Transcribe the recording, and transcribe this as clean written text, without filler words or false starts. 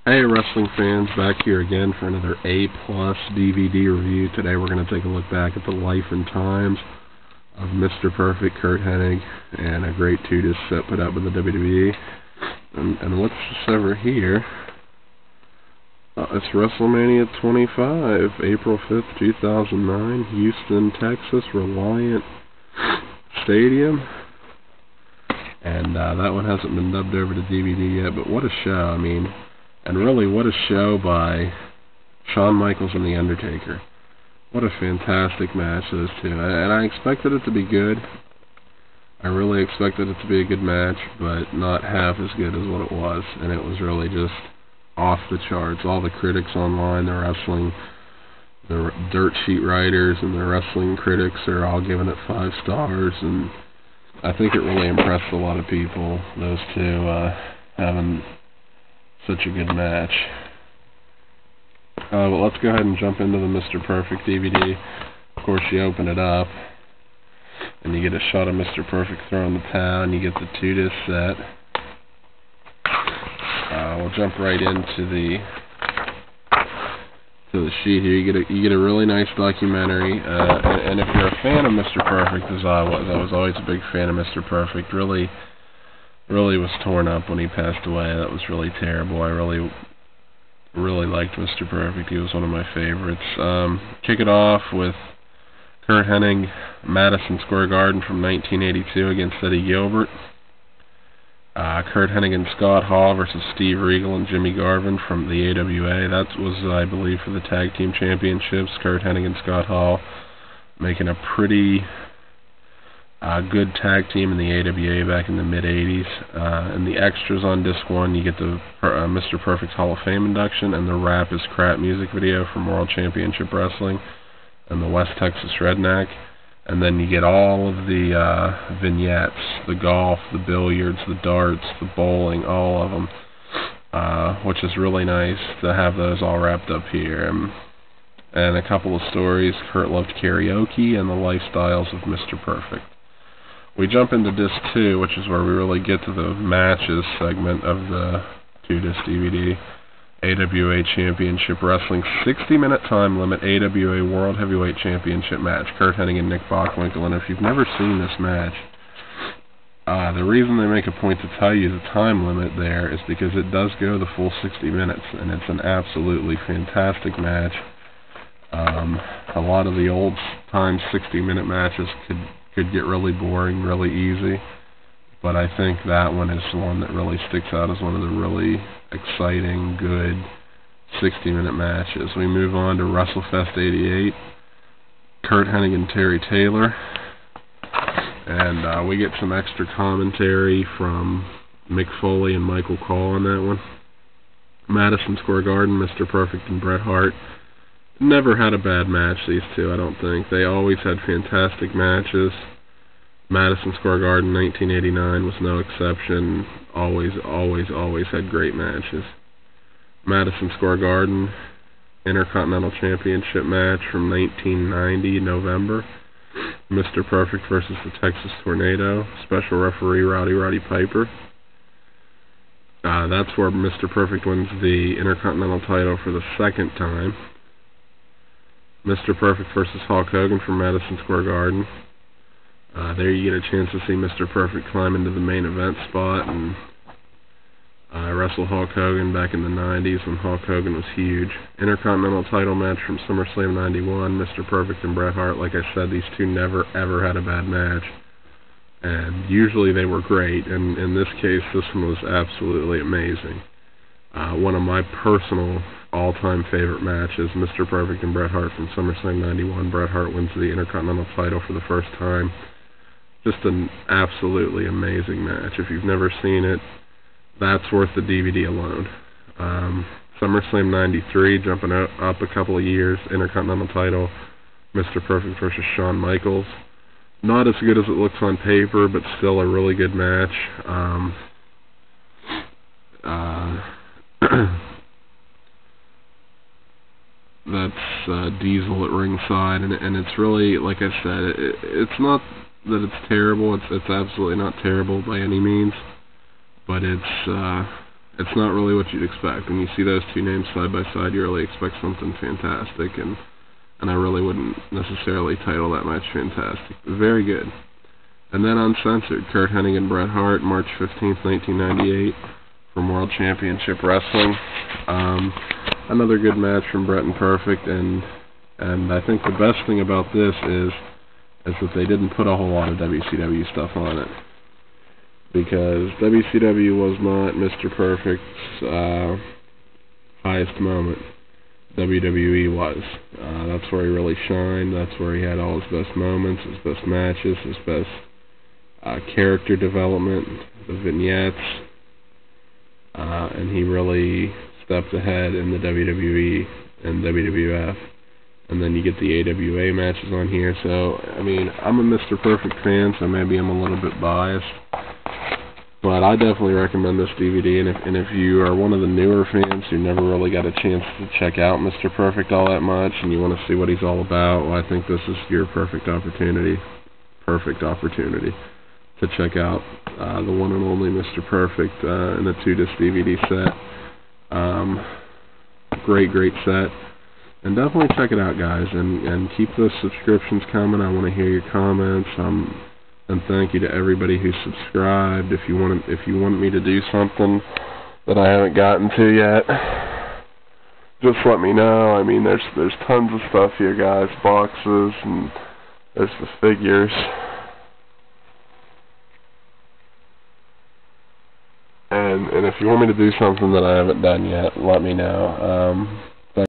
Hey wrestling fans, back here again for another A-plus DVD review. Today we're going to take a look back at the life and times of Mr. Perfect, Curt Hennig, and a great two-disc set put out by the WWE. And what's this over here? It's WrestleMania 25, April 5th, 2009, Houston, Texas, Reliant Stadium. And that one hasn't been dubbed over to DVD yet, but what a show, I mean. And really, what a show by Shawn Michaels and The Undertaker. What a fantastic match, those two. And I expected it to be good. I really expected it to be a good match, but not half as good as what it was. And it was really just off the charts. All the critics online, the dirt sheet writers and the wrestling critics are all giving it 5 stars. And I think it really impressed a lot of people, those two having such a good match. But let's go ahead and jump into the Mr. Perfect DVD. Of course, you open it up, and you get a shot of Mr. Perfect throwing the towel, and you get the two-disc set. We'll jump right into the sheet here. You get a really nice documentary, and if you're a fan of Mr. Perfect, as I was always a big fan of Mr. Perfect. Really was torn up when he passed away. That was really terrible. I really liked Mr. Perfect. He was one of my favorites. Kick it off with Curt Hennig, Madison Square Garden from 1982 against Eddie Gilbert. Curt Hennig and Scott Hall versus Steve Regal and Jimmy Garvin from the AWA. That was, I believe, for the Tag Team Championships. Curt Hennig and Scott Hall making a pretty good tag team in the AWA back in the mid-'80s. And the extras on disc 1, you get the Mr. Perfect's Hall of Fame induction and the Rap is Crap music video from World Championship Wrestling and the West Texas Redneck. And then you get all of the vignettes, the golf, the billiards, the darts, the bowling, all of them, which is really nice to have those all wrapped up here. And a couple of stories, Curt loved karaoke and the lifestyles of Mr. Perfect. We jump into disc 2, which is where we really get to the matches segment of the two-disc DVD. AWA Championship Wrestling 60-minute time limit AWA World Heavyweight Championship match. Curt Hennig and Nick Bockwinkel. And if you've never seen this match, the reason they make a point to tell you the time limit there is because it does go the full 60 minutes, and it's an absolutely fantastic match. A lot of the old-time 60-minute matches could get really boring really easy, but I think that one is the one that really sticks out as one of the really exciting, good 60-minute matches. We move on to WrestleFest 88, Curt Hennig and Terry Taylor, and we get some extra commentary from Mick Foley and Michael Cole on that one. Madison Square Garden, Mr. Perfect and Bret Hart. Never had a bad match, these two, I don't think. They always had fantastic matches. Madison Square Garden 1989 was no exception. Always had great matches. Madison Square Garden Intercontinental Championship match from 1990, November. Mr. Perfect versus the Texas Tornado. Special referee Roddy Piper. That's where Mr. Perfect wins the Intercontinental title for the second time. Mr. Perfect versus Hulk Hogan from Madison Square Garden. There you get a chance to see Mr. Perfect climb into the main event spot and wrestle Hulk Hogan back in the 90s when Hulk Hogan was huge. Intercontinental title match from SummerSlam 91, Mr. Perfect and Bret Hart. Like I said, these two never ever had a bad match, and usually they were great, and in this case this one was absolutely amazing. One of my personal all-time favorite matches, Mr. Perfect and Bret Hart from SummerSlam 91. Bret Hart wins the Intercontinental title for the first time. Just an absolutely amazing match. If you've never seen it, that's worth the DVD alone. SummerSlam 93, jumping up a couple of years, Intercontinental title, Mr. Perfect versus Shawn Michaels. Not as good as it looks on paper, but still a really good match. That's Diesel at ringside, and it's really, like I said, it's not that it's terrible. It's absolutely not terrible by any means, but it's it's not really what you'd expect. When you see those two names side by side, you really expect something fantastic, and I really wouldn't necessarily title that match fantastic. Very good. And then Uncensored, Curt Hennig and Bret Hart, March 15th, 1998, from World Championship Wrestling. Another good match from Bret and Perfect, and I think the best thing about this is that they didn't put a whole lot of WCW stuff on it, because WCW was not Mr. Perfect's highest moment. WWE was. That's where he really shined. That's where he had all his best moments, his best matches, his best character development, the vignettes, and he really stepped ahead in the WWE and WWF. And then you get the AWA matches on here. So, I mean, I'm a Mr. Perfect fan, so maybe I'm a little bit biased, but I definitely recommend this DVD. And if you are one of the newer fans who never really got a chance to check out Mr. Perfect all that much, and you want to see what he's all about, well, I think this is your perfect opportunity to check out the one and only Mr. Perfect in a 2-disc DVD set. Great set. And definitely check it out, guys, and keep those subscriptions coming. I want to hear your comments. And thank you to everybody who subscribed. If you want me to do something that I haven't gotten to yet, just let me know. I mean, there's tons of stuff here, guys. Boxes, and there's the figures. And if you want me to do something that I haven't done yet, let me know.